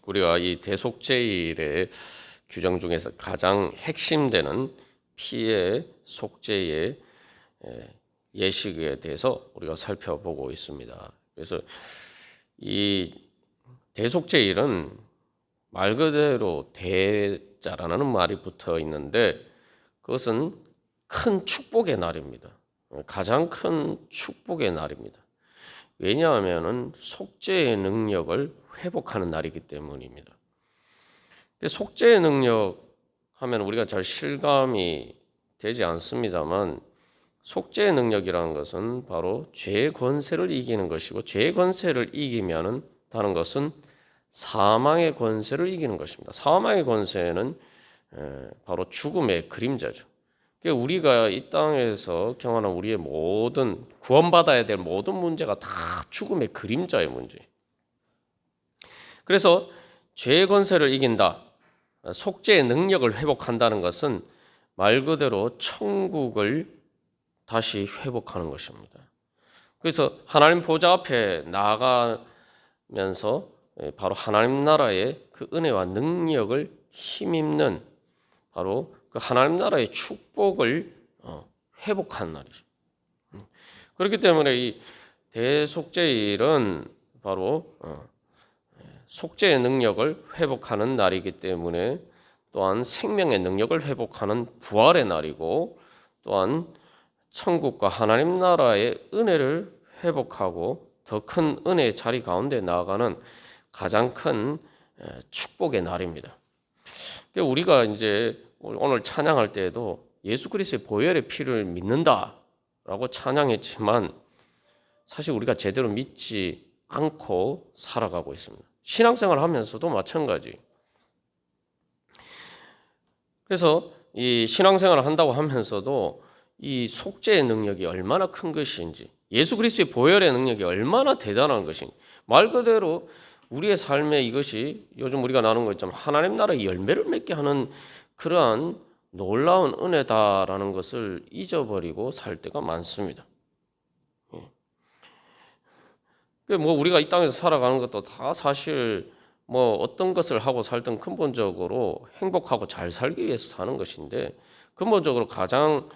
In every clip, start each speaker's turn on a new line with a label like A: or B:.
A: 우리가 이 대속죄일의 규정 중에서 가장 핵심되는 피의 속죄의 예식에 대해서 우리가 살펴보고 있습니다. 그래서 이 대속죄일은 말 그대로 대자라는 말이 붙어 있는데 그것은 큰 축복의 날입니다. 가장 큰 축복의 날입니다. 왜냐하면 속죄의 능력을 회복하는 날이기 때문입니다. 속죄의 능력 하면 우리가 잘 실감이 되지 않습니다만 속죄의 능력이라는 것은 바로 죄의 권세를 이기는 것이고 죄의 권세를 이기면은 다른 것은 사망의 권세를 이기는 것입니다. 사망의 권세는 바로 죽음의 그림자죠. 우리가 이 땅에서 경험하는 우리의 모든 구원받아야 될 모든 문제가 다 죽음의 그림자의 문제. 그래서 죄의 권세를 이긴다, 속죄의 능력을 회복한다는 것은 말 그대로 천국을 다시 회복하는 것입니다. 그래서 하나님 보좌 앞에 나아가면서 바로 하나님 나라의 그 은혜와 능력을 힘입는 바로 그 하나님 나라의 축복을 회복한 날이죠. 그렇기 때문에 이 대속죄일은 바로 속죄의 능력을 회복하는 날이기 때문에 또한 생명의 능력을 회복하는 부활의 날이고 또한 천국과 하나님 나라의 은혜를 회복하고 더 큰 은혜의 자리 가운데 나아가는 가장 큰 축복의 날입니다. 우리가 이제 오늘 찬양할 때에도 예수 그리스도의 보혈의 피를 믿는다라고 찬양했지만 사실 우리가 제대로 믿지 않고 살아가고 있습니다. 신앙생활 하면서도 마찬가지. 그래서 이 신앙생활을 한다고 하면서도 이 속죄의 능력이 얼마나 큰 것인지, 예수 그리스도의 보혈의 능력이 얼마나 대단한 것인지, 말 그대로 우리의 삶에 이것이 요즘 우리가 나누는 거 있잖아요. 하나님 나라의 열매를 맺게 하는 그러한 놀라운 은혜다라는 것을 잊어버리고 살 때가 많습니다. 뭐 우리가 이 땅에서 살아가는 것도 다 사실 뭐 어떤 것을 하고 살든 근본적으로 행복하고 잘 살기 위해서 사는 것인데 근본적으로 가장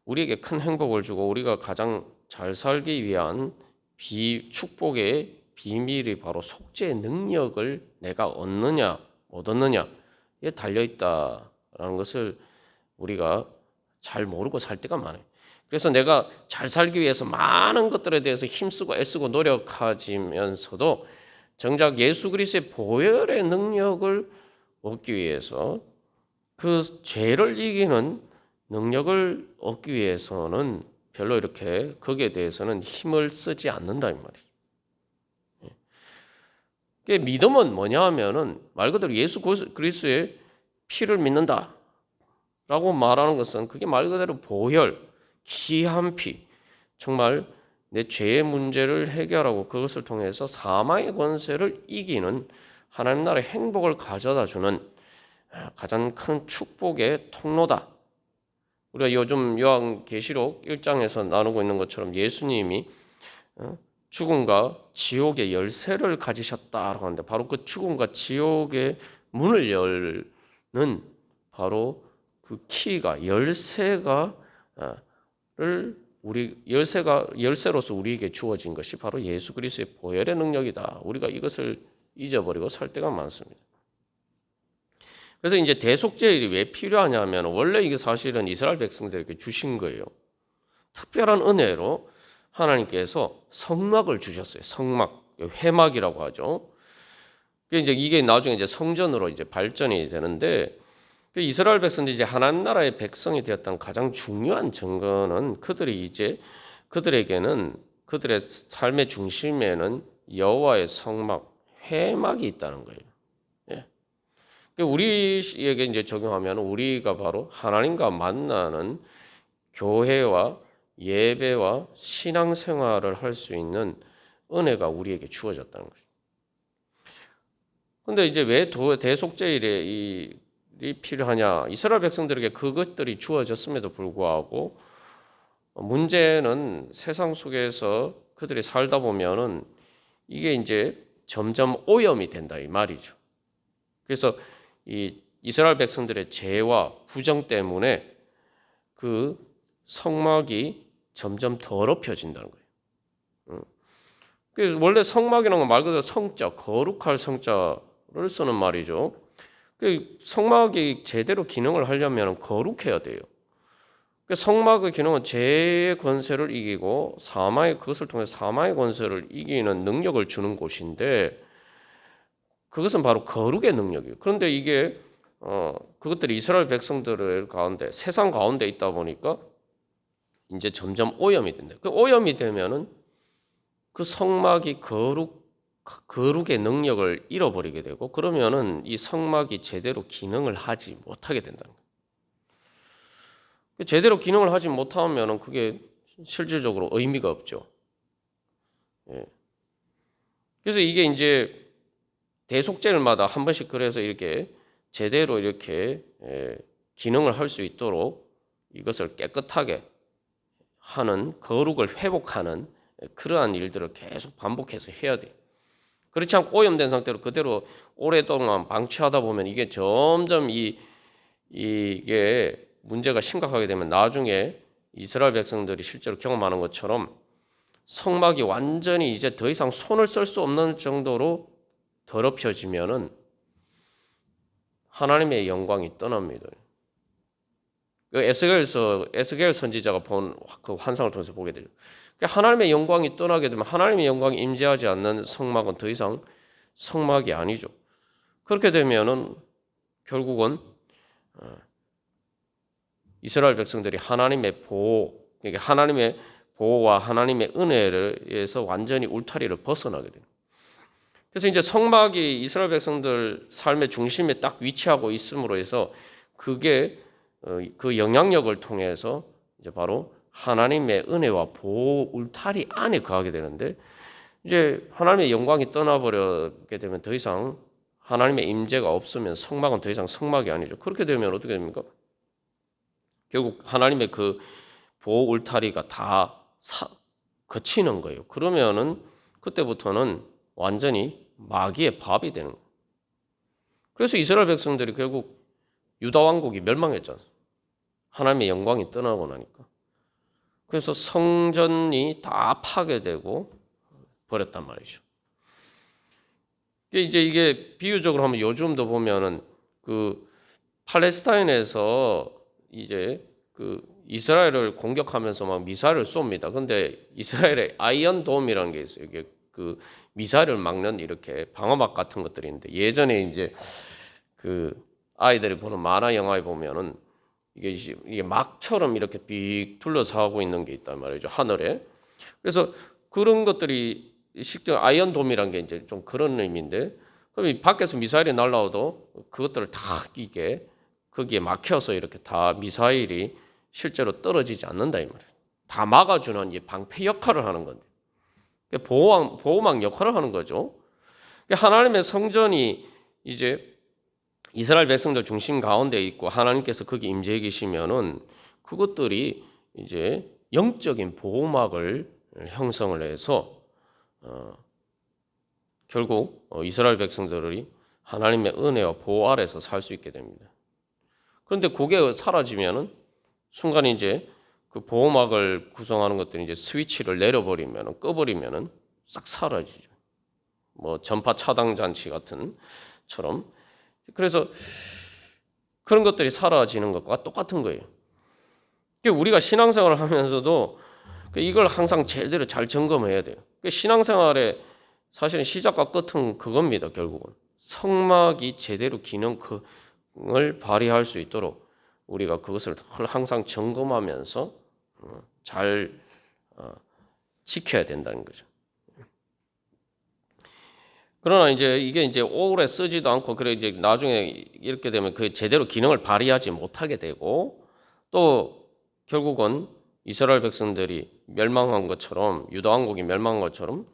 A: 우리에게 큰 행복을 주고 우리가 가장 잘 살기 위한 축복의 비밀이 바로 속죄의 능력을 내가 얻느냐 못 얻느냐에 달려있다라는 것을 우리가 잘 모르고 살 때가 많아요. 그래서 내가 잘 살기 위해서 많은 것들에 대해서 힘쓰고 애쓰고 노력하지면서도 정작 예수 그리스도의 보혈의 능력을 얻기 위해서 그 죄를 이기는 능력을 얻기 위해서는 별로 이렇게 거기에 대해서는 힘을 쓰지 않는다 이 말이죠. 믿음은 뭐냐 하면은 말 그대로 예수 그리스도의 피를 믿는다라고 말하는 것은 그게 말 그대로 보혈, 귀한 피, 정말 내 죄의 문제를 해결하고 그것을 통해서 사망의 권세를 이기는 하나님 나라의 행복을 가져다 주는 가장 큰 축복의 통로다. 우리가 요즘 요한계시록 1장에서 나누고 있는 것처럼 예수님이 죽음과 지옥의 열쇠를 가지셨다라고 하는데 바로 그 죽음과 지옥의 문을 열는 바로 그 키가 열쇠가 열쇠로서 우리에게 주어진 것이 바로 예수 그리스도의 보혈의 능력이다. 우리가 이것을 잊어버리고 살 때가 많습니다. 그래서 이제 대속죄일이 왜 필요하냐면 원래 이게 사실은 이스라엘 백성들에게 주신 거예요. 특별한 은혜로 하나님께서 성막을 주셨어요. 성막, 회막이라고 하죠. 이게 나중에 이제 성전으로 이제 발전이 되는데 이스라엘 백성들이 이제 하나님 나라의 백성이 되었던 가장 중요한 증거는 그들에게는 그들의 삶의 중심에는 여호와의 성막, 회막이 있다는 거예요. 우리에게 이제 적용하면 우리가 바로 하나님과 만나는 교회와 예배와 신앙생활을 할 수 있는 은혜가 우리에게 주어졌다는 거죠. 그런데 이제 왜 대속죄일이 필요하냐? 이스라엘 백성들에게 그것들이 주어졌음에도 불구하고 문제는 세상 속에서 그들이 살다 보면은 이게 이제 점점 오염이 된다 이 말이죠. 그래서 이 이스라엘 백성들의 죄와 부정 때문에 그 성막이 점점 더럽혀진다는 거예요. 그래서 원래 성막이라는 건 말 그대로 성자, 거룩할 성자를 쓰는 말이죠. 그 성막이 제대로 기능을 하려면 거룩해야 돼요. 그 성막의 기능은 죄의 권세를 이기고 그것을 통해 사망의 권세를 이기는 능력을 주는 곳인데, 그것은 바로 거룩의 능력이에요. 그런데 이게 그것들이 이스라엘 백성들 가운데, 세상 가운데 있다 보니까 이제 점점 오염이 된다. 그 오염이 되면은 그 성막이 거룩의 능력을 잃어버리게 되고, 그러면은 이 성막이 제대로 기능을 하지 못하게 된다는 거예요. 제대로 기능을 하지 못하면은 그게 실질적으로 의미가 없죠. 예. 그래서 이게 이제 대속죄일마다 한 번씩 그래서 이렇게 제대로 이렇게 기능을 할 수 있도록 이것을 깨끗하게 하는, 거룩을 회복하는 그러한 일들을 계속 반복해서 해야 돼요. 그렇지 않고 오염된 상태로 그대로 오랫동안 방치하다 보면 이게 점점 이게 문제가 심각하게 되면 나중에 이스라엘 백성들이 실제로 경험하는 것처럼 성막이 완전히 이제 더 이상 손을 쓸 수 없는 정도로 더럽혀지면은 하나님의 영광이 떠납니다. 그 에스겔 선지자가 본 그 환상을 통해서 보게 되죠. 하나님의 영광이 떠나게 되면 하나님의 영광이 임재하지 않는 성막은 더 이상 성막이 아니죠. 그렇게 되면은 결국은 이스라엘 백성들이 하나님의 보호, 그러니까 하나님의 보호와 하나님의 은혜에서 완전히 울타리를 벗어나게 됩니다. 그래서 이제 성막이 이스라엘 백성들 삶의 중심에 딱 위치하고 있음으로 해서 그게 그 영향력을 통해서 이제 바로 하나님의 은혜와 보호 울타리 안에 거하게 되는데, 이제 하나님의 영광이 떠나버리게 되면 더 이상 하나님의 임재가 없으면 성막은 더 이상 성막이 아니죠. 그렇게 되면 어떻게 됩니까? 결국 하나님의 그 보호 울타리가 다 거치는 거예요. 그러면은 그때부터는 완전히 마귀의 밥이 되는 거예요. 그래서 이스라엘 백성들이 결국 유다 왕국이 멸망했잖아요. 하나님의 영광이 떠나고 나니까. 그래서 성전이 다 파괴되고 버렸단 말이죠. 이제 이게 비유적으로 하면 요즘도 보면은 그 팔레스타인에서 이제 그 이스라엘을 공격하면서 막 미사일을 쏩니다. 근데 이스라엘의 아이언돔이라는 게 있어요. 이게 그 미사일을 막는 이렇게 방어막 같은 것들이 있는데, 예전에 이제 그 아이들이 보는 만화 영화에 보면은 이게 막처럼 이렇게 빅 둘러싸고 있는 게 있단 말이죠, 하늘에. 그래서 그런 것들이 실제 아이언돔이라는 게 이제 좀 그런 의미인데, 그럼 밖에서 미사일이 날라와도 그것들을 다 이게 거기에 막혀서 이렇게 다 미사일이 실제로 떨어지지 않는다 이 말이에요. 다 막아주는 이 방패 역할을 하는 건데, 보호막 역할을 하는 거죠. 하나님의 성전이 이제 이스라엘 백성들 중심 가운데 있고 하나님께서 거기 임재해 계시면은 그것들이 이제 영적인 보호막을 형성을 해서 결국 이스라엘 백성들이 하나님의 은혜와 보호 아래서 살 수 있게 됩니다. 그런데 그게 사라지면은 순간 이제 그 보호막을 구성하는 것들이 이제 스위치를 내려버리면은, 꺼버리면은 싹 사라지죠. 뭐 전파 차단 장치 같은 처럼. 그래서 그런 것들이 사라지는 것과 똑같은 거예요. 우리가 신앙생활을 하면서도 이걸 항상 제대로 잘 점검해야 돼요. 신앙생활의 사실은 시작과 끝은 그겁니다. 결국은 성막이 제대로 기능을 발휘할 수 있도록 우리가 그것을 항상 점검하면서 잘 지켜야 된다는 거죠. 그러나 이게 이제 오래 쓰지도 않고, 그래 이제 나중에 이렇게 되면 그 제대로 기능을 발휘하지 못하게 되고, 또 결국은 이스라엘 백성들이 멸망한 것처럼, 유다 왕국이 멸망한 것처럼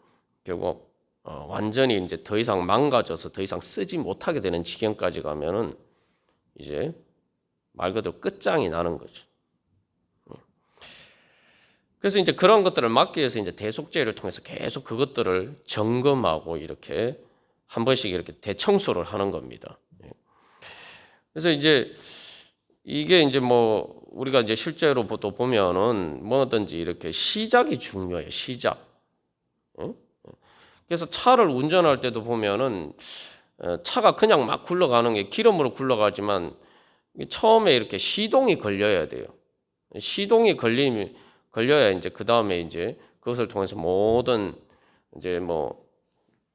A: 결국 완전히 이제 더 이상 망가져서 더 이상 쓰지 못하게 되는 지경까지 가면은 이제 말 그대로 끝장이 나는 거죠. 그래서 이제 그런 것들을 막기 위해서 이제 대속죄를 통해서 계속 그것들을 점검하고 이렇게 한 번씩 이렇게 대청소를 하는 겁니다. 그래서 이제 이게 이제 뭐 우리가 이제 실제로 또 보면은 뭐든지 이렇게 시작이 중요해요. 시작. 응? 그래서 차를 운전할 때도 보면은 차가 그냥 막 굴러가는 게 기름으로 굴러가지만 처음에 이렇게 시동이 걸려야 돼요. 시동이 걸려야 이제 그 다음에 이제 그것을 통해서 모든 이제 뭐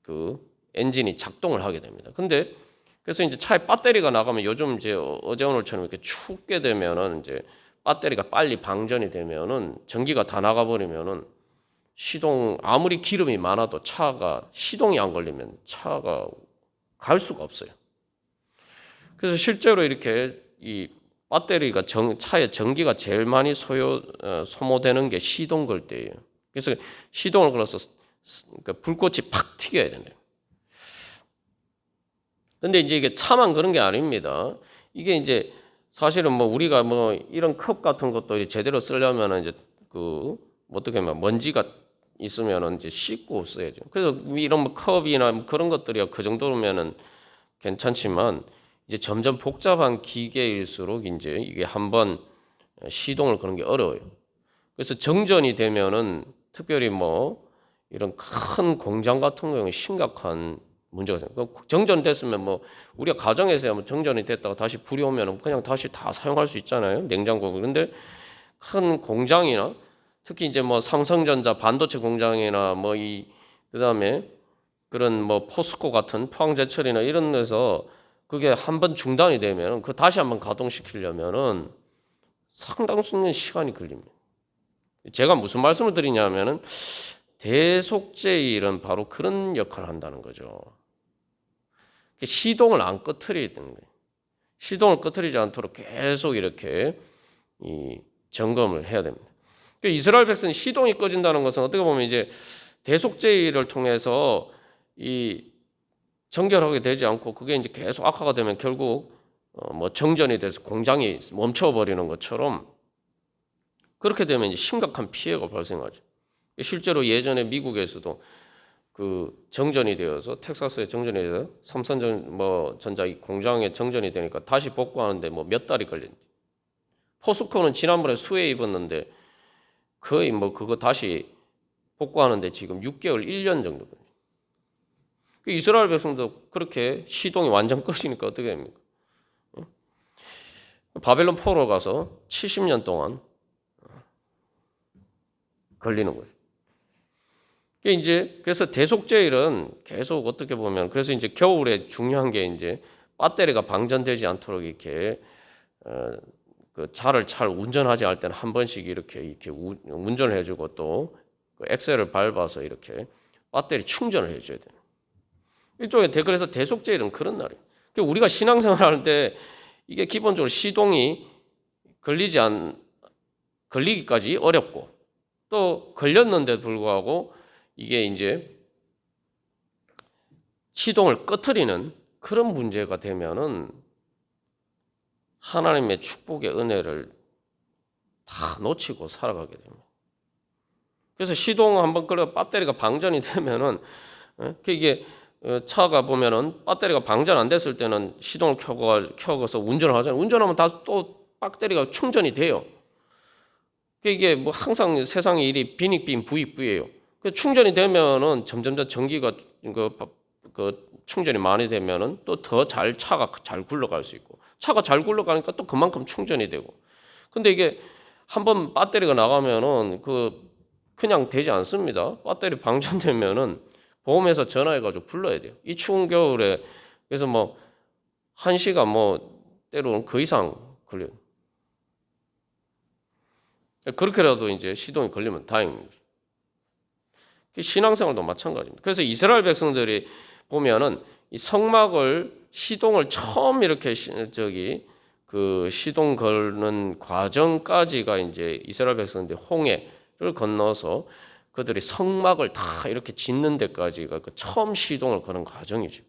A: 그 엔진이 작동을 하게 됩니다. 근데 그래서 이제 차에 배터리가 나가면 요즘 이제 어제 오늘처럼 이렇게 춥게 되면은 이제 배터리가 빨리 방전이 되면은 전기가 다 나가버리면은 시동 아무리 기름이 많아도 차가 시동이 안 걸리면 차가 갈 수가 없어요. 그래서 실제로 이렇게 이 배터리가 차의 전기가 제일 많이 소모되는 게 시동 걸 때예요. 그래서 시동을 걸어서 그러니까 불꽃이 팍 튀겨야 된대요. 근데 이제 이게 차만 그런 게 아닙니다. 이게 이제 사실은 뭐 우리가 뭐 이런 컵 같은 것도 제대로 쓰려면 이제 그 어떻게 하면 먼지가 있으면 이제 씻고 써야죠. 그래서 이런 뭐 컵이나 뭐 그런 것들이 그 정도면은 괜찮지만 이제 점점 복잡한 기계일수록 이제 이게 한번 시동을 거는 게 어려워요. 그래서 정전이 되면은 특별히 뭐 이런 큰 공장 같은 경우는 심각한 문제가 생겨요. 정전됐으면 뭐 우리가 가정에서야 뭐 정전이 됐다가 다시 불이 오면은 그냥 다시 다 사용할 수 있잖아요. 냉장고. 그런데 큰 공장이나 특히 이제 뭐 삼성전자 반도체 공장이나 뭐 이 그다음에 그런 뭐 포스코 같은 포항제철이나 이런 데서 그게 한번 중단이 되면 그 다시 한번 가동시키려면은 상당수는 시간이 걸립니다. 제가 무슨 말씀을 드리냐면은 대속제일은 바로 그런 역할을 한다는 거죠. 시동을 안 꺼트려야 되는 거예요. 시동을 꺼트리지 않도록 계속 이렇게 이 점검을 해야 됩니다. 이스라엘 백성이 시동이 꺼진다는 것은 어떻게 보면 이제 대속제일을 통해서 이 정결하게 되지 않고 그게 이제 계속 악화가 되면 결국 뭐 정전이 돼서 공장이 멈춰버리는 것처럼 그렇게 되면 이제 심각한 피해가 발생하죠. 실제로 예전에 미국에서도 그 정전이 되어서 텍사스에 정전이 돼서 삼성전 뭐 전자 공장에 정전이 되니까 다시 복구하는데 뭐 몇 달이 걸린대. 포스코는 지난번에 수해 입었는데 거의 뭐 그거 다시 복구하는데 지금 6개월, 1년 정도 걸려요. 이스라엘 백성도 그렇게 시동이 완전 꺼지니까 어떻게 됩니까? 바벨론 포로 가서 70년 동안 걸리는 거죠. 이제 그래서 대속제일은 계속 어떻게 보면 그래서 이제 겨울에 중요한 게 이제 배터리가 방전되지 않도록 이렇게 그 차를 잘 운전하지 할 때는 한 번씩 이렇게 운전을 해주고 또 그 엑셀을 밟아서 이렇게 배터리 충전을 해줘야 돼요. 이쪽에 그래서 대속제일은 그런 날이에요. 우리가 신앙생활 하는데 이게 기본적으로 시동이 걸리기까지 어렵고 또 걸렸는데 불구하고 이게 이제 시동을 꺼트리는 그런 문제가 되면은 하나님의 축복의 은혜를 다 놓치고 살아가게 됩니다. 그래서 시동 한번 끌어 배터리가 방전이 되면은 이게 차가 보면은 배터리가 방전 안 됐을 때는 시동을 켜고서 운전을 하잖아요. 운전하면 다 또 배터리가 충전이 돼요. 이게 뭐 항상 세상의 일이 빈익빈 부익부예요. 충전이 되면은 점점 전기가 그 충전이 많이 되면은 또 더 차가 잘 굴러갈 수 있고 차가 잘 굴러가니까 또 그만큼 충전이 되고. 근데 이게 한번 배터리가 나가면은 그냥 되지 않습니다. 배터리 방전되면은 보험회사 전화해가지고 불러야 돼요. 이 추운 겨울에 그래서 뭐 1시간 뭐 때로는 그 이상 걸려요. 그렇게라도 이제 시동이 걸리면 다행입니다. 신앙생활도 마찬가지입니다. 그래서 이스라엘 백성들이 보면은 이 성막을 시동을 처음 이렇게 그 시동 걸는 과정까지가 이제 이스라엘 백성들이 홍해를 건너서 그들이 성막을 다 이렇게 짓는 데까지가 그 처음 시동을 거는 과정이죠.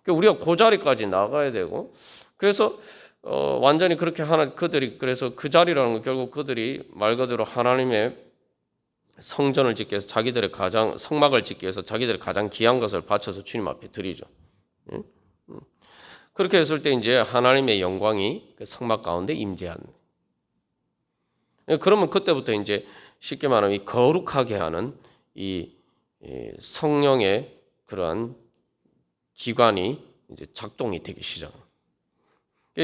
A: 우리가 그 자리까지 나가야 되고 그래서 완전히 그렇게 그들이 그래서 그 자리라는 건 결국 그들이 말 그대로 하나님의 성전을 짓기 위해서 성막을 짓기 위해서 자기들의 가장 귀한 것을 바쳐서 주님 앞에 드리죠. 그렇게 했을 때 이제 하나님의 영광이 그 성막 가운데 임재하는. 그러면 그때부터 이제 쉽게 말하면 이 거룩하게 하는 이 성령의 그러한 기관이 이제 작동이 되기 시작합니다.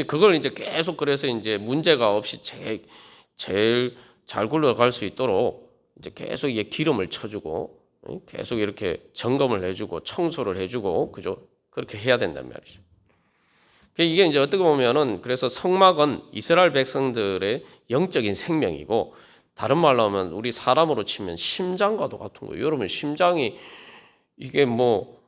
A: 그걸 이제 계속 그래서 이제 문제가 없이 제일 잘 굴러갈 수 있도록 이제 계속 이게 기름을 쳐주고 계속 이렇게 점검을 해주고 청소를 해주고 그죠? 그렇게 해야 된단 말이죠. 이게 이제 어떻게 보면은 그래서 성막은 이스라엘 백성들의 영적인 생명이고 다른 말로 하면 우리 사람으로 치면 심장과도 같은 거예요. 여러분 심장이 이게 뭐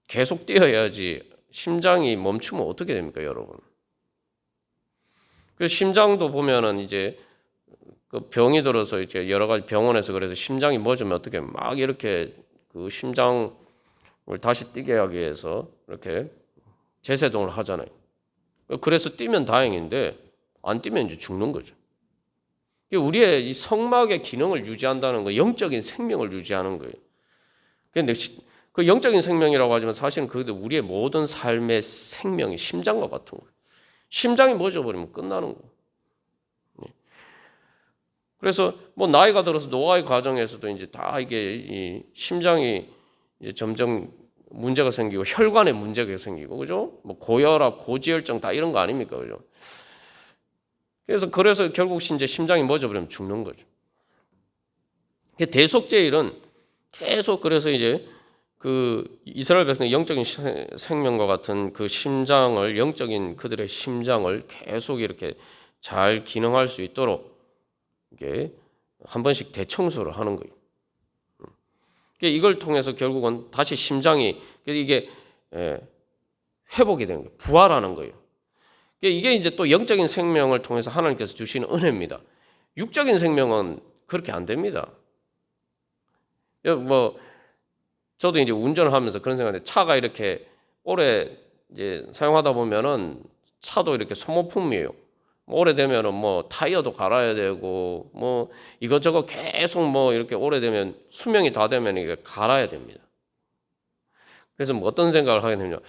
A: 계속 뛰어야지 심장이 멈추면 어떻게 됩니까, 여러분? 그 심장도 보면은 이제 그 병이 들어서 이제 여러 가지 병원에서 그래서 심장이 멎으면 어떻게 막 이렇게 그 심장을 다시 뛰게 하기 위해서 이렇게 제세동을 하잖아요. 그래서 뛰면 다행인데 안 뛰면 이제 죽는 거죠. 우리의 이 성막의 기능을 유지한다는 거, 영적인 생명을 유지하는 거예요. 그런데 그 영적인 생명이라고 하지만 사실은 그것도 우리의 모든 삶의 생명이 심장과 같은 거예요. 심장이 멎어버리면 끝나는 거예요. 그래서 뭐 나이가 들어서 노화의 과정에서도 이제 다 이게 이 심장이 이제 점점 문제가 생기고 혈관에 문제가 생기고 그죠? 뭐 고혈압, 고지혈증 다 이런 거 아닙니까, 그죠? 그래서 결국 이제 심장이 멎어버리면 죽는 거죠. 대속죄일은 계속 그래서 이제 그 이스라엘 백성의 영적인 생명과 같은 그 심장을 영적인 그들의 심장을 계속 이렇게 잘 기능할 수 있도록 이게 한 번씩 대청소를 하는 거예요. 이걸 통해서 결국은 다시 심장이 이게 회복이 되는 거예요. 부활하는 거예요. 이게 이제 또 영적인 생명을 통해서 하나님께서 주시는 은혜입니다. 육적인 생명은 그렇게 안 됩니다. 뭐 저도 이제 운전을 하면서 그런 생각인데 차가 이렇게 오래 이제 사용하다 보면은 차도 이렇게 소모품이에요. 오래되면은 뭐 타이어도 갈아야 되고 뭐 이것저것 계속 뭐 이렇게 오래되면 수명이 다 되면 이게 갈아야 됩니다. 그래서 뭐 어떤 생각을 하게 되냐.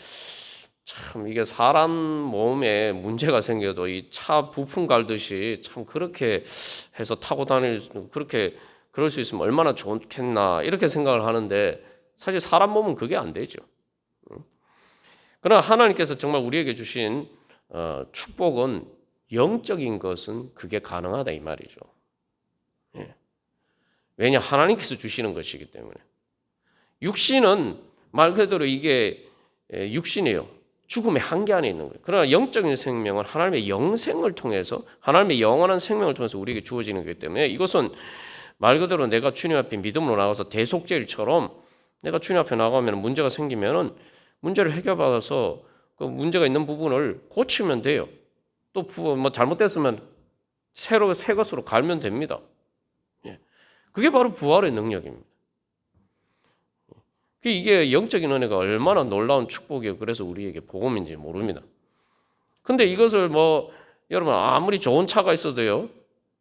A: 참 이게 사람 몸에 문제가 생겨도 이 차 부품 갈듯이 참 그렇게 해서 타고 그렇게 그럴 수 있으면 얼마나 좋겠나 이렇게 생각을 하는데 사실 사람 몸은 그게 안 되죠. 그러나 하나님께서 정말 우리에게 주신 축복은 영적인 것은 그게 가능하다 이 말이죠. 왜냐 하나님께서 주시는 것이기 때문에. 육신은 말 그대로 이게 육신이에요. 죽음의 한계 안에 있는 거예요. 그러나 영적인 생명은 하나님의 영생을 통해서 하나님의 영원한 생명을 통해서 우리에게 주어지는 거기 때문에 이것은 말 그대로 내가 주님 앞에 믿음으로 나가서 대속죄일처럼 내가 주님 앞에 나가면 문제가 생기면은 문제를 해결받아서 그 문제가 있는 부분을 고치면 돼요. 또 뭐 잘못됐으면 새로 새 것으로 갈면 됩니다. 그게 바로 부활의 능력입니다. 이게 영적인 은혜가 얼마나 놀라운 축복이에요. 그래서 우리에게 복음인지 모릅니다. 근데 이것을 뭐 여러분 아무리 좋은 차가 있어도요.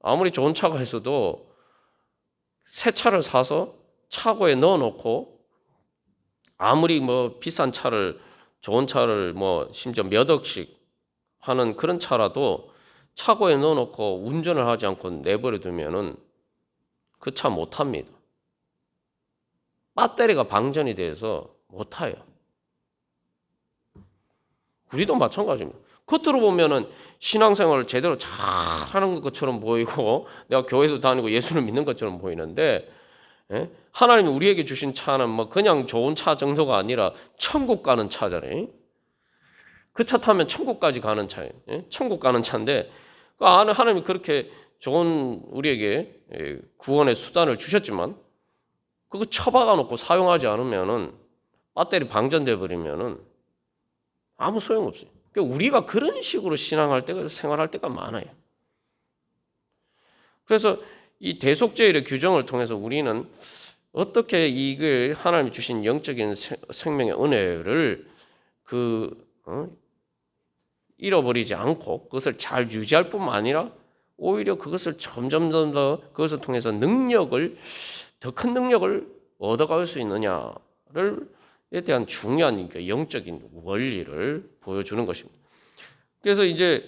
A: 아무리 좋은 차가 있어도 새 차를 사서 차고에 넣어놓고 아무리 뭐 비싼 차를 좋은 차를 뭐 심지어 몇 억씩 하는 그런 차라도 차고에 넣어놓고 운전을 하지 않고 내버려 두면은 그 차 못 탑니다. 배터리가 방전이 돼서 못 타요. 우리도 마찬가지입니다. 겉으로 보면은 신앙생활을 제대로 잘 하는 것처럼 보이고 내가 교회도 다니고 예수를 믿는 것처럼 보이는데 하나님이 우리에게 주신 차는 뭐 그냥 좋은 차 정도가 아니라 천국 가는 차잖아요. 그 차 타면 천국까지 가는 차예요. 천국 가는 차인데 하나님이 그렇게 좋은 우리에게 구원의 수단을 주셨지만 그거 처박아 놓고 사용하지 않으면은 배터리 방전돼 버리면은 아무 소용 없어요. 그러니까 우리가 그런 식으로 생활할 때가 많아요. 그래서 이 대속죄일의 규정을 통해서 우리는 어떻게 이걸 하나님이 주신 영적인 생명의 은혜를 잃어버리지 않고 그것을 잘 유지할 뿐만 아니라 오히려 그것을 점점 더 그것을 통해서 더 큰 능력을 얻어갈 수 있느냐를 대한 중요한 영적인 원리를 보여주는 것입니다. 그래서 이제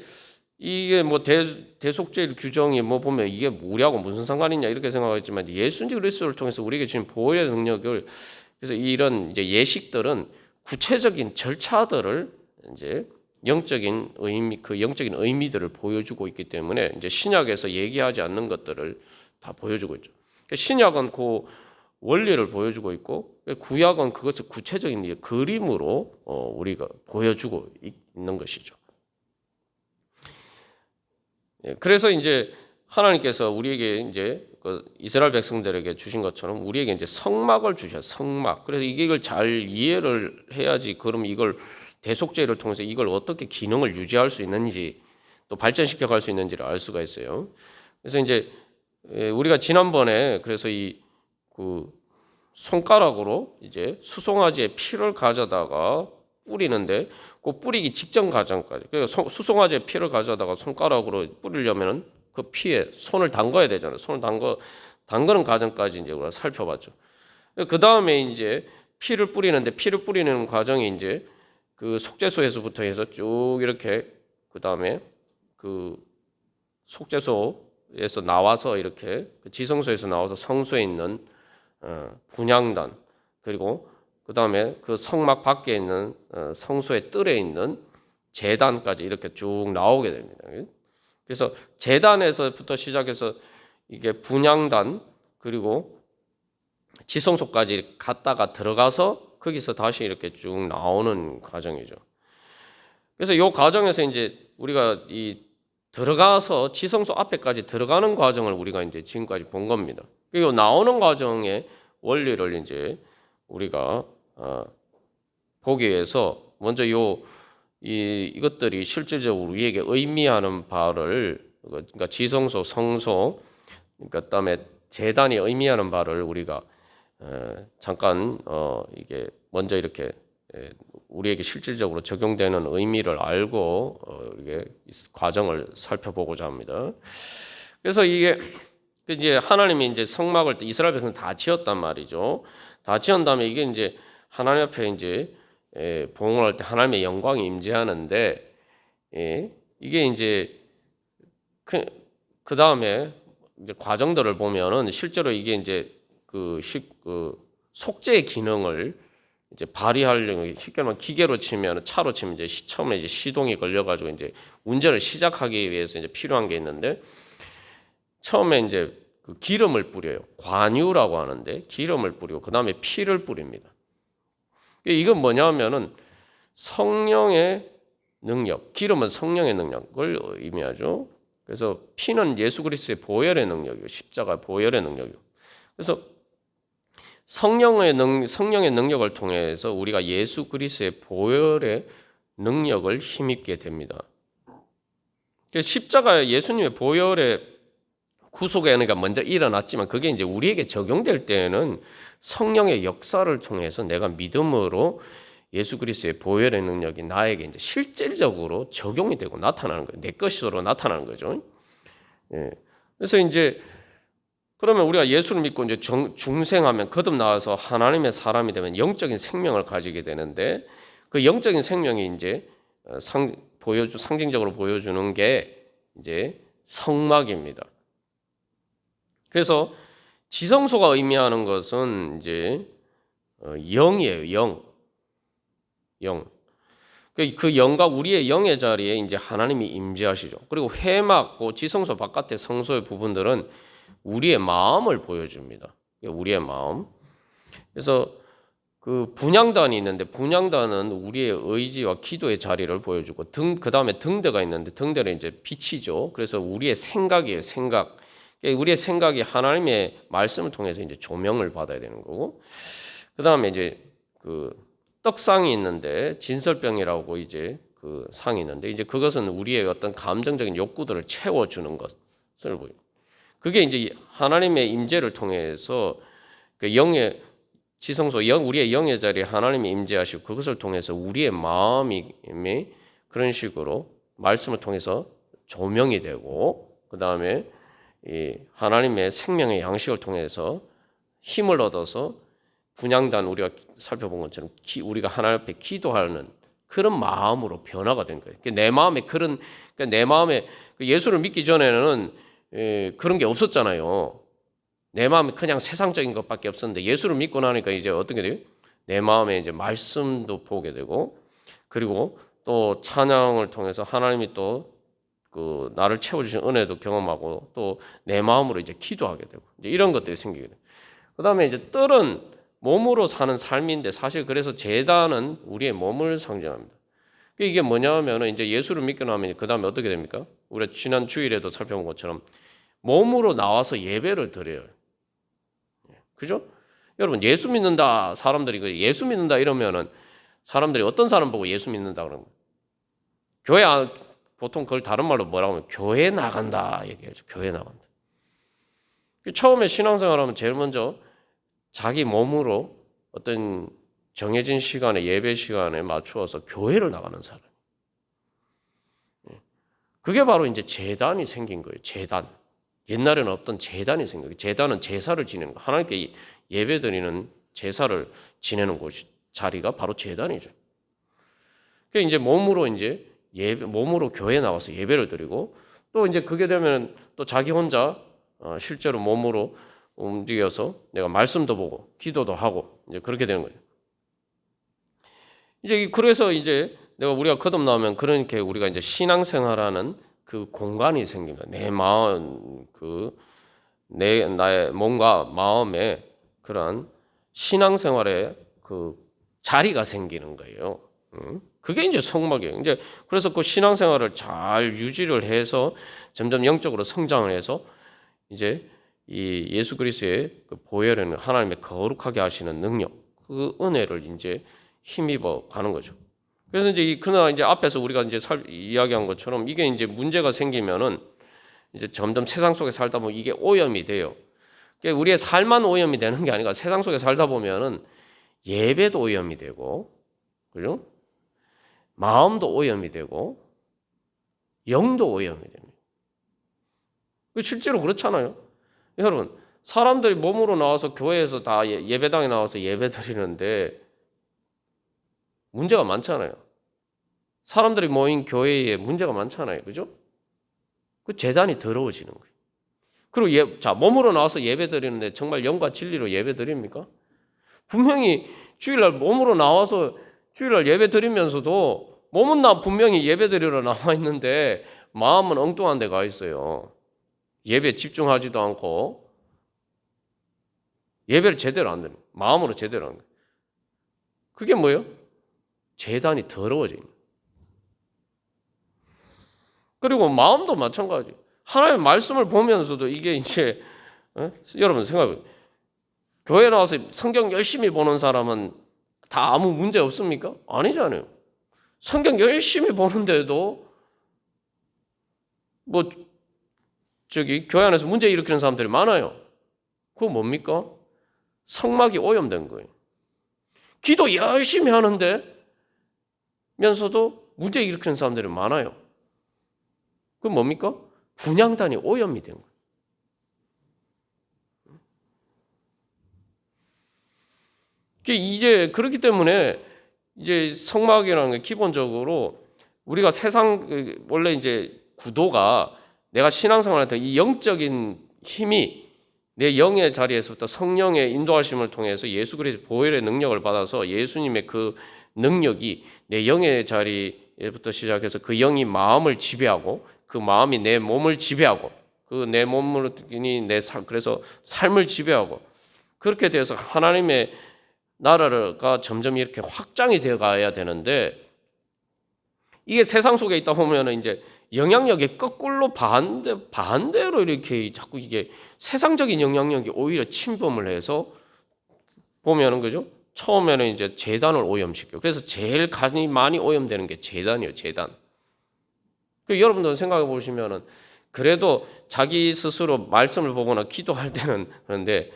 A: 이게 뭐 대속죄일 규정이 뭐 보면 이게 우리하고 무슨 상관이냐 이렇게 생각하겠지만 예수 그리스도를 통해서 우리에게 주신 보혈의 능력을, 그래서 이런 이제 예식들은 구체적인 절차들을 이제 영적인 의미, 그 영적인 의미들을 보여주고 있기 때문에 이제 신약에서 얘기하지 않는 것들을 다 보여주고 있죠. 그러니까 신약은 그 원리를 보여주고 있고 구약은 그것을 구체적인 그림으로 우리가 보여주고 있는 것이죠. 그래서 이제 하나님께서 우리에게 이제 그 이스라엘 백성들에게 주신 것처럼 우리에게 이제 성막을 주셔, 성막. 그래서 이걸 잘 이해를 해야지. 그럼 이걸 대속죄를 통해서 이걸 어떻게 기능을 유지할 수 있는지, 또 발전시켜 갈 수 있는지를 알 수가 있어요. 그래서 이제 우리가 지난번에 그래서 이 그 손가락으로 이제 수송아지의 피를 가져다가 뿌리는데 그 뿌리기 직전 과정까지, 그러니까 수송아지의 피를 가져다가 손가락으로 뿌리려면은 그 피에 손을 담궈야 되잖아요. 손을 담그는 과정까지 이제 우리가 살펴봤죠. 그 다음에 이제 피를 뿌리는 과정이 이제 그 속죄소에서부터 해서 쭉 이렇게, 그 다음에 그 속죄소에서 나와서 이렇게 그 지성소에서 나와서 성소에 있는 분향단, 그리고 그 다음에 그 성막 밖에 있는 성소의 뜰에 있는 제단까지 이렇게 쭉 나오게 됩니다. 그래서 제단에서부터 시작해서 이게 분향단 그리고 지성소까지 갔다가 들어가서 거기서 다시 이렇게 쭉 나오는 과정이죠. 그래서 이 과정에서 이제 우리가 이 들어가서 지성소 앞에까지 들어가는 과정을 우리가 이제 지금까지 본 겁니다. 그리고 나오는 과정의 원리를 이제 우리가 보기 위해서 먼저 이것들이 실질적으로 우리에게 의미하는 바를, 그러니까 지성소, 성소, 그다음에 제단이 의미하는 바를 우리가 잠깐 이게 먼저 이렇게 우리에게 실질적으로 적용되는 의미를 알고 이게 과정을 살펴보고자 합니다. 그래서 이게 이제 하나님이 이제 성막을 이스라엘 백성 다 지었단 말이죠. 다 지은 다음에 이게 이제 하나님 앞에 이제 봉헌할 때 하나님의 영광이 임재하는데, 이게 이제 그 다음에 이제 과정들을 보면은 실제로 이게 이제 그 속죄의 기능을 이제 발휘하려면, 쉽게 말하면 기계로 치면, 차로 치면 이제 처음에 이제 시동이 걸려가지고 이제 운전을 시작하기 위해서 이제 필요한 게 있는데, 처음에 이제 그 기름을 뿌려요. 관유라고 하는데 기름을 뿌리고 그 다음에 피를 뿌립니다. 이건 뭐냐면은 성령의 능력, 기름은 성령의 능력을 의미하죠. 그래서 피는 예수 그리스도의 보혈의 능력이고 십자가 보혈의 능력이고, 그래서 성령의 능력을 통해서 우리가 예수 그리스도의 보혈의 능력을 힘입게 됩니다. 십자가 예수님의 보혈의 구속의 은혜가 먼저 일어났지만 그게 이제 우리에게 적용될 때에는 성령의 역사를 통해서 내가 믿음으로 예수 그리스도의 보혈의 능력이 나에게 이제 실질적으로 적용이 되고 나타나는 거예요. 내 것으로 나타나는 거죠. 그래서 이제 그러면 우리가 예수를 믿고 이제 중생하면 거듭나와서 하나님의 사람이 되면 영적인 생명을 가지게 되는데, 그 영적인 생명이 이제 상징적으로 보여주는 게 이제 성막입니다. 그래서 지성소가 의미하는 것은 이제 영이에요. 영. 그 영과 우리의 영의 자리에 이제 하나님이 임재하시죠. 그리고 회막, 지성소 바깥의 성소의 부분들은 우리의 마음을 보여줍니다. 우리의 마음. 그래서 그 분향단이 있는데 분향단은 우리의 의지와 기도의 자리를 보여주고, 그 다음에 등대가 있는데 등대는 이제 빛이죠. 그래서 우리의 생각이에요. 생각. 우리의 생각이 하나님의 말씀을 통해서 이제 조명을 받아야 되는 거고, 그 다음에 이제 그 떡상이 있는데 진설병이라고 이제 그 상이 있는데, 이제 그것은 우리의 어떤 감정적인 욕구들을 채워주는 것을 보여요. 그게 이제 하나님의 임재를 통해서 그 영의 지성소, 우리의 영의 자리에 하나님이 임재하시고 그것을 통해서 우리의 마음이 그런 식으로 말씀을 통해서 조명이 되고, 그 다음에 이 하나님의 생명의 양식을 통해서 힘을 얻어서 분향단 우리가 살펴본 것처럼 우리가 하나님 앞에 기도하는 그런 마음으로 변화가 된 거예요. 내 마음에 내 마음에 예수를 믿기 전에는 그런 게 없었잖아요. 내 마음에 그냥 세상적인 것밖에 없었는데 예수를 믿고 나니까 이제 어떻게 돼요? 내 마음에 이제 말씀도 보게 되고 그리고 또 찬양을 통해서 하나님이 또 그 나를 채워주신 은혜도 경험하고 또 내 마음으로 이제 기도하게 되고 이제 이런 것들이 생기게 돼요. 그다음에 이제 뜰은 몸으로 사는 삶인데 사실 그래서 제단은 우리의 몸을 상징합니다. 이게 뭐냐면은 이제 예수를 믿고 나면 그 다음에 어떻게 됩니까? 우리가 지난 주일에도 살펴본 것처럼 몸으로 나와서 예배를 드려요. 그죠? 여러분 예수 믿는다 사람들이 예수 믿는다 이러면은 사람들이 어떤 사람 보고 예수 믿는다 그러는 거예요? 교회 보통 그걸 다른 말로 뭐라고 하면 교회 나간다 얘기하죠. 교회 나간다. 처음에 신앙생활하면 제일 먼저 자기 몸으로 어떤 정해진 시간에 예배 시간에 맞추어서 교회를 나가는 사람. 그게 바로 이제 제단이 생긴 거예요. 제단. 옛날에는 없던 제단이 생긴 거예요. 제단은 제사를 지내는 거. 하나님께 예배 드리는 제사를 지내는 곳 자리가 바로 제단이죠. 그러니까 이제 몸으로 이제 몸으로 교회에 나와서 예배를 드리고 또 이제 그게 되면 또 자기 혼자 실제로 몸으로 움직여서 내가 말씀도 보고 기도도 하고 이제 그렇게 되는 거예요. 이제 그래서 이제 우리가 거듭나면 그렇게 우리가 이제 신앙생활하는 그 공간이 생긴 거예요. 내 마음 나의 몸과 마음에 그런 신앙생활의 그 자리가 생기는 거예요. 그게 이제 성막이에요. 이제 그래서 그 신앙생활을 잘 유지를 해서 점점 영적으로 성장을 해서 이제 이 예수 그리스도의 그 보혈에는 하나님의 거룩하게 하시는 능력, 그 은혜를 이제 힘입어 가는 거죠. 그래서 이제 그러나 이제 앞에서 우리가 이제 이야기한 것처럼 이게 이제 문제가 생기면은 이제 점점 세상 속에 살다 보면 이게 오염이 돼요. 그러니까 우리의 삶만 오염이 되는 게 아니라 세상 속에 살다 보면은 예배도 오염이 되고, 그죠? 마음도 오염이 되고, 영도 오염이 됩니다. 실제로 그렇잖아요. 여러분, 사람들이 몸으로 나와서 교회에서 다 예배당에 나와서 예배 드리는데 문제가 많잖아요. 사람들이 모인 교회에 문제가 많잖아요. 그죠? 그 제단이 더러워지는 거예요. 그리고 몸으로 나와서 예배 드리는데 정말 영과 진리로 예배 드립니까? 분명히 주일날 몸으로 나와서 주일날 예배 드리면서도 몸은 분명히 예배 드리러 나와 있는데 마음은 엉뚱한 데 가 있어요. 예배에 집중하지도 않고 예배를 제대로 안 드는 거예요. 마음으로 제대로 하는 거예요. 그게 뭐예요? 제단이 더러워지는 거예요. 그리고 마음도 마찬가지. 하나님의 말씀을 보면서도 이게 이제 여러분 생각해보세요. 교회 나와서 성경 열심히 보는 사람은 다 아무 문제 없습니까? 아니잖아요. 성경 열심히 보는데도 교회 안에서 문제 일으키는 사람들이 많아요. 그거 뭡니까? 성막이 오염된 거예요. 기도 열심히 하는데 면서도 문제 일으키는 사람들이 많아요. 그건 뭡니까? 분향단이 오염이 된 거예요. 이제 그렇기 때문에 이제 성막이라는 게 기본적으로 우리가 원래 이제 구도가 내가 신앙생활할 때 이 영적인 힘이 내 영의 자리에서부터 성령의 인도하심을 통해서 예수 그리스도의 보혈의 능력을 받아서 예수님의 그 능력이 내 영의 자리에부터 시작해서 그 영이 마음을 지배하고 그 마음이 내 몸을 지배하고 그 내 몸으로 그래서 삶을 지배하고 그렇게 돼서 하나님의 나라가 점점 이렇게 확장이 되어 가야 되는데 이게 세상 속에 있다 보면은 이제 영향력이 거꾸로 반대로 이렇게 자꾸 이게 세상적인 영향력이 오히려 침범을 해서 보면은 그죠? 처음에는 이제 제단을 오염시켜. 그래서 제일 가장 많이 오염되는 게 제단이에요, 제단. 여러분들 생각해 보시면은 그래도 자기 스스로 말씀을 보거나 기도할 때는 그런데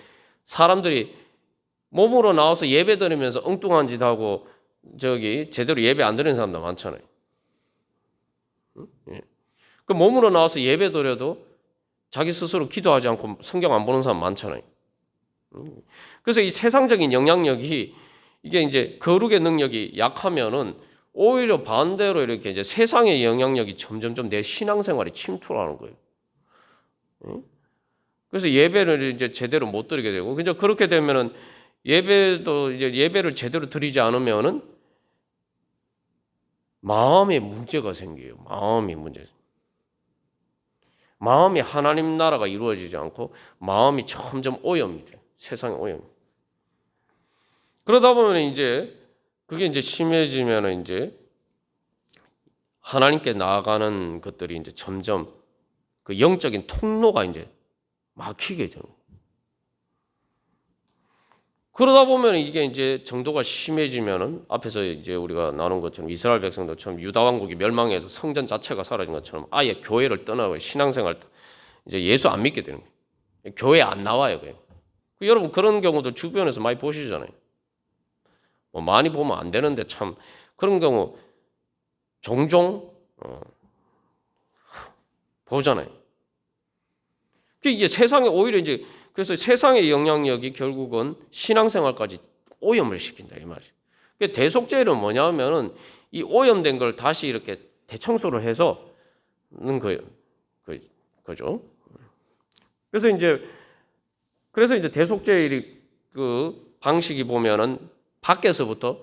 A: 사람들이 몸으로 나와서 예배 드리면서 엉뚱한 짓 하고 제대로 예배 안 드리는 사람도 많잖아요. 그 몸으로 나와서 예배 드려도 자기 스스로 기도하지 않고 성경 안 보는 사람 많잖아요. 그래서 이 세상적인 영향력이 이게 이제 거룩의 능력이 약하면은 오히려 반대로 이렇게 이제 세상의 영향력이 점점점 내 신앙생활에 침투하는 거예요. 그래서 예배를 이제 제대로 못 드리게 되고, 그냥 그렇게 되면은 예배도 이제 예배를 제대로 드리지 않으면은 마음에 문제가 생겨요. 마음이 하나님 나라가 이루어지지 않고 마음이 점점 오염이 돼. 세상의 오염. 그러다 보면 이제 그게 이제 심해지면은 이제 하나님께 나아가는 것들이 이제 점점 그 영적인 통로가 이제 막히게 되는 거예요. 그러다 보면 이게 이제 정도가 심해지면은 앞에서 이제 우리가 나눈 것처럼 이스라엘 백성들처럼 유다 왕국이 멸망해서 성전 자체가 사라진 것처럼 아예 교회를 떠나고 신앙생활 이제 예수 안 믿게 되는 거예요. 교회 안 나와요. 그냥. 여러분 그런 경우도 주변에서 많이 보시잖아요. 뭐 많이 보면 안 되는데 참 그런 경우 종종 보잖아요. 이게 세상에 오히려 이제 그래서 세상의 영향력이 결국은 신앙생활까지 오염을 시킨다 이 말이죠. 대속죄는 뭐냐면은 이 오염된 걸 다시 이렇게 대청소를 해서 는 거예요. 그죠? 그래서 이제 대속죄의 그 방식이 보면은 밖에서부터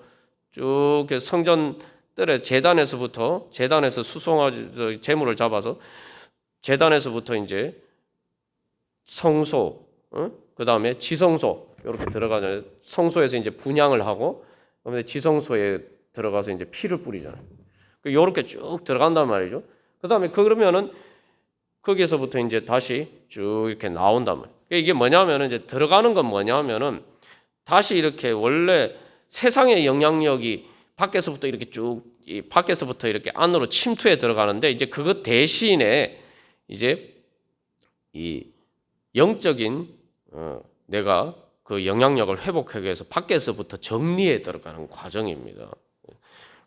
A: 쭉 성전 뜰에 재단에서 수송아지 제물을 잡아서 재단에서부터 이제 성소, 그 다음에 지성소 이렇게 들어가잖아요. 성소에서 이제 분향을 하고, 그다음에 지성소에 들어가서 이제 피를 뿌리잖아요. 이렇게 쭉 들어간단 말이죠. 그 다음에 그러면은 거기에서부터 이제 다시 쭉 이렇게 나온단 말이에요. 이게 뭐냐면은 이제 들어가는 건 뭐냐면은 다시 이렇게 원래 세상의 영향력이 밖에서부터 이렇게 안으로 침투해 들어가는데 이제 그것 대신에 이제 이 영적인 내가 그 영향력을 회복하기 위해서 밖에서부터 정리해 들어가는 과정입니다.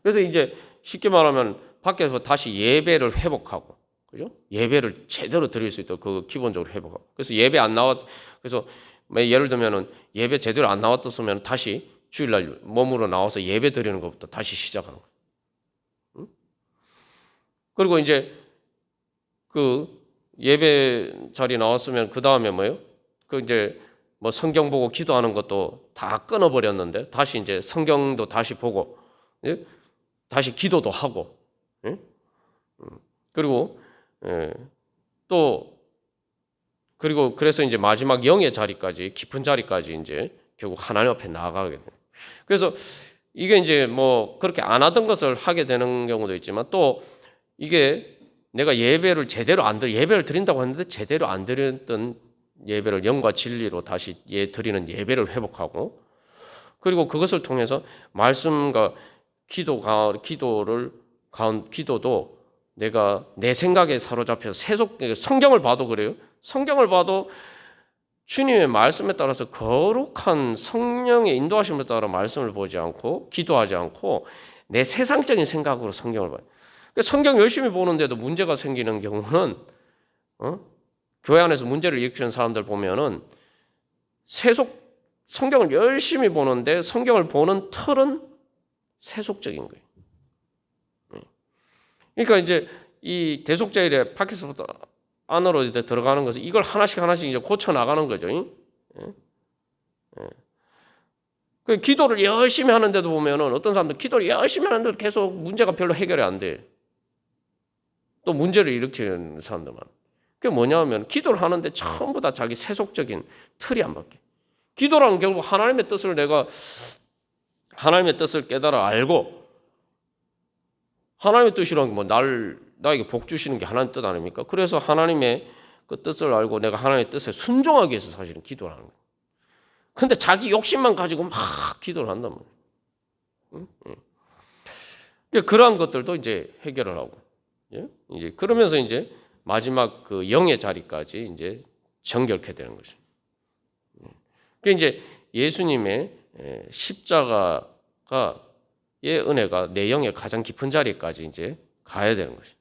A: 그래서 이제 쉽게 말하면 밖에서 다시 예배를 회복하고, 그죠? 예배를 제대로 드릴 수 있도록 그 기본적으로 회복하고. 그래서 예배 안 나왔, 그래서 예를 들면은 예배 제대로 안 나왔었으면 다시 주일날 몸으로 나와서 예배 드리는 것부터 다시 시작하는 거예요. 그리고 이제 그 예배 자리 나왔으면 그 다음에 뭐예요? 그 이제 뭐 성경 보고 기도하는 것도 다 끊어버렸는데 다시 이제 성경도 다시 보고, 예? 다시 기도도 하고, 예? 그리고 또 그리고 그래서 이제 마지막 영의 자리까지 깊은 자리까지 이제 결국 하나님 앞에 나아가게 돼요. 그래서 이게 이제 뭐 그렇게 안 하던 것을 하게 되는 경우도 있지만 또 이게 내가 예배를 드린다고 했는데 제대로 안 드렸던 예배를 영과 진리로 다시 드리는 예배를 회복하고, 그리고 그것을 통해서 말씀과 기도도 내가 내 생각에 사로잡혀서 성경을 봐도 그래요. 성경을 봐도 주님의 말씀에 따라서 거룩한 성령의 인도하심에 따라 말씀을 보지 않고 기도하지 않고 내 세상적인 생각으로 성경을 봐요. 성경 열심히 보는데도 문제가 생기는 경우는 교회 안에서 문제를 일으키는 사람들 보면은 성경을 열심히 보는데 성경을 보는 틀은 세속적인 거예요. 그러니까 이제 이 대속죄의 밖에서부터 안으로 들어가는 것은 이걸 하나씩 이제 고쳐 나가는 거죠. 그 기도를 열심히 하는데도 보면은 어떤 사람들 기도를 열심히 하는데도 계속 문제가 별로 해결이 안 돼. 또 문제를 일으키는 사람들만. 그게 뭐냐면 기도를 하는데 전부 다 자기 세속적인 틀이 안 바뀌어. 기도라는 결국 하나님의 뜻을 깨달아 알고, 하나님의 뜻이란 뭐 나에게 복 주시는 게 하나님 뜻 아닙니까? 그래서 하나님의 그 뜻을 알고 내가 하나님의 뜻에 순종하기 위해서 사실은 기도를 하는 거예요. 근데 자기 욕심만 가지고 막 기도를 한단 말이에요. 그러한 것들도 이제 해결을 하고, 이제 그러면서 이제 마지막 그 영의 자리까지 이제 정결케 되는 것이죠. 그 이제 예수님의 십자가의 은혜가 내 영의 가장 깊은 자리까지 이제 가야 되는 것이죠.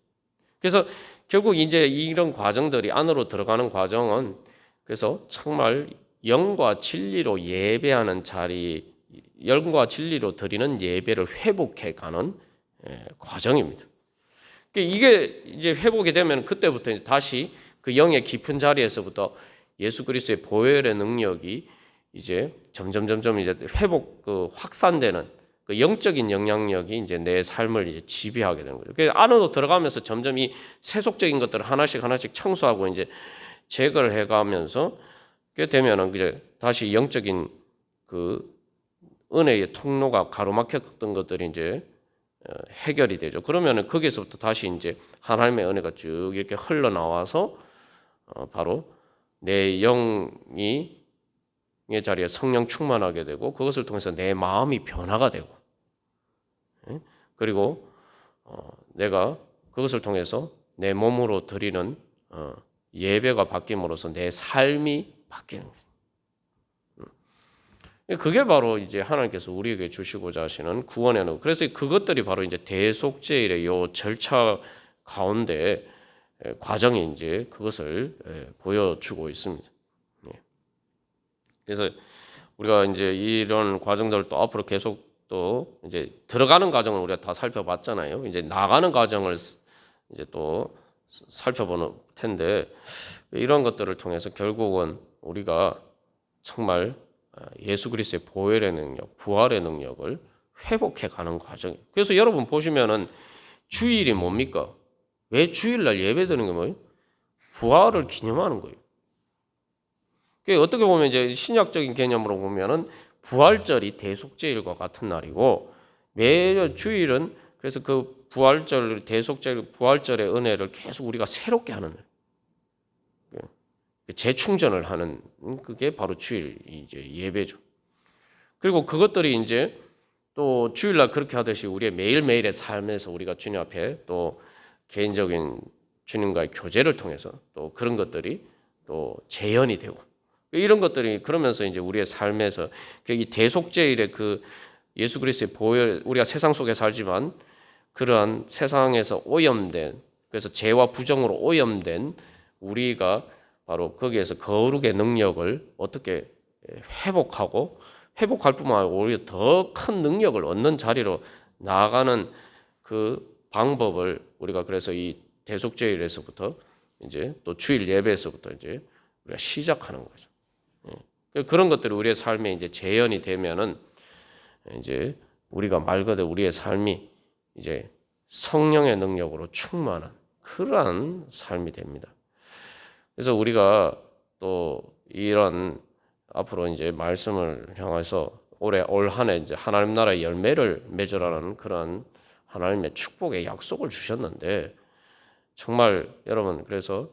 A: 그래서 결국 이제 이런 과정들이 안으로 들어가는 과정은 그래서 정말 영과 진리로 예배하는 자리, 영과 진리로 드리는 예배를 회복해가는 과정입니다. 이게 이제 회복이 되면 그때부터 이제 다시 그 영의 깊은 자리에서부터 예수 그리스도의 보혈의 능력이 이제 점점 이제 회복 확산되는 그 영적인 영향력이 이제 내 삶을 이제 지배하게 되는 거죠. 그 안으로 들어가면서 점점 이 세속적인 것들을 하나씩 청소하고 이제 제거를 해가면서 그 되면은 이제 다시 영적인 그 은혜의 통로가 가로막혔던 것들이 이제 해결이 되죠. 그러면은 거기서부터 다시 이제 하나님의 은혜가 쭉 이렇게 흘러나와서 바로 내 영이 의 자리에 성령 충만하게 되고 그것을 통해서 내 마음이 변화가 되고 그리고 내가 그것을 통해서 내 몸으로 드리는 예배가 바뀜으로써 내 삶이 바뀌는 거예요. 그게 바로 이제 하나님께서 우리에게 주시고자 하시는 구원의 능. 그래서 그것들이 바로 이제 대속죄일의 요 절차 가운데 과정이 이제 그것을 보여주고 있습니다. 그래서 우리가 이제 이런 과정들을 또 앞으로 계속 또 이제 들어가는 과정을 우리가 다 살펴봤잖아요. 이제 나가는 과정을 이제 또 살펴보는 텐데 이런 것들을 통해서 결국은 우리가 정말 예수 그리스도의 보혈의 능력, 부활의 능력을 회복해 가는 과정이에요. 그래서 여러분 보시면은 주일이 뭡니까? 왜 주일날 예배드리는 게 뭐예요? 부활을 기념하는 거예요. 어떻게 보면 이제 신약적인 개념으로 보면은 부활절이 대속죄일과 같은 날이고 매일 주일은 그래서 그 부활절, 대속죄일, 부활절의 은혜를 계속 우리가 새롭게 하는 재충전을 하는 그게 바로 주일 이제 예배죠. 그리고 그것들이 이제 또 주일날 그렇게 하듯이 우리의 매일매일의 삶에서 우리가 주님 앞에 또 개인적인 주님과의 교제를 통해서 또 그런 것들이 또 재현이 되고 이런 것들이 그러면서 이제 우리의 삶에서 이 대속죄일의 그 예수 그리스도의 보혈 우리가 세상 속에 살지만 그러한 세상에서 오염된 그래서 죄와 부정으로 오염된 우리가 바로 거기에서 거룩의 능력을 어떻게 회복하고 회복할 뿐만 아니라 오히려 더 큰 능력을 얻는 자리로 나아가는 그 방법을 우리가 그래서 이 대속죄일에서부터 이제 또 주일 예배에서부터 이제 우리가 시작하는 거죠. 그런 것들이 우리의 삶에 이제 재현이 되면은 이제 우리가 말 그대로 우리의 삶이 이제 성령의 능력으로 충만한 그러한 삶이 됩니다. 그래서 우리가 또 이런 앞으로 이제 말씀을 향해서 올 한 해 이제 하나님 나라의 열매를 맺으라는 그런 하나님의 축복의 약속을 주셨는데 정말 여러분 그래서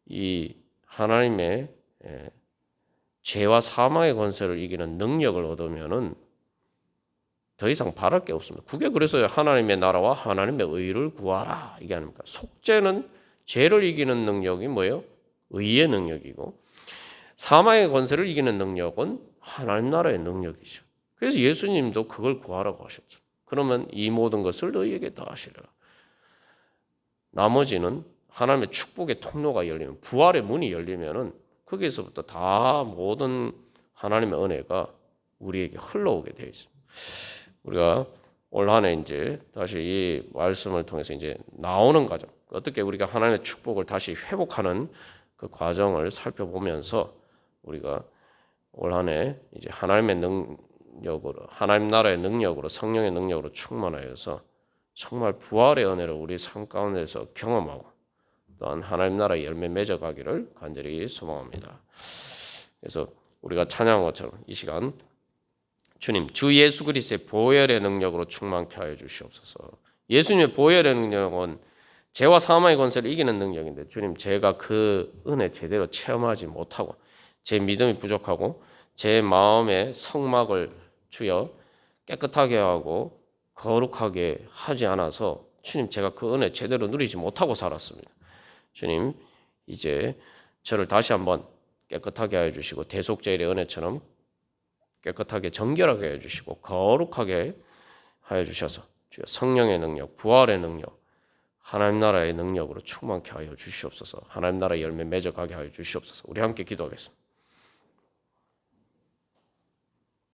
A: 이 하나님의 죄와 사망의 권세를 이기는 능력을 얻으면은 더 이상 바랄 게 없습니다. 그게 그래서 하나님의 나라와 하나님의 의를 구하라 이게 아닙니까? 속죄는 죄를 이기는 능력이 뭐예요? 의의 능력이고 사망의 권세를 이기는 능력은 하나님 나라의 능력이죠. 그래서 예수님도 그걸 구하라고 하셨죠. 그러면 이 모든 것을 너희에게 다 하시리라. 나머지는 하나님의 축복의 통로가 열리면 부활의 문이 열리면은 거기에서부터 다 모든 하나님의 은혜가 우리에게 흘러오게 되어 있습니다. 우리가 올 한 해 이제 다시 이 말씀을 통해서 이제 나오는 과정, 어떻게 우리가 하나님의 축복을 다시 회복하는 그 과정을 살펴보면서 우리가 올 한 해 이제 하나님의 능력으로, 하나님 나라의 능력으로, 성령의 능력으로 충만하여서 정말 부활의 은혜를 우리 삶 가운데서 경험하고 또한 하나님 나라의 열매 맺어가기를 간절히 소망합니다. 그래서 우리가 찬양한 것처럼 이 시간 주님 주 예수 그리스도의 보혈의 능력으로 충만케 하여 주시옵소서. 예수님의 보혈의 능력은 죄와 사망의 권세를 이기는 능력인데 주님 제가 그 은혜 제대로 체험하지 못하고 제 믿음이 부족하고 제 마음의 성막을 주여 깨끗하게 하고 거룩하게 하지 않아서 주님 제가 그 은혜 제대로 누리지 못하고 살았습니다. 주님 이제 저를 다시 한번 깨끗하게 하여 주시고 대속죄일의 은혜처럼 깨끗하게 정결하게 해주시고 거룩하게 하여 주셔서 주여 성령의 능력, 부활의 능력, 하나님 나라의 능력으로 충만케 하여 주시옵소서. 하나님 나라의 열매 맺어가게 하여 주시옵소서. 우리 함께 기도하겠습니다.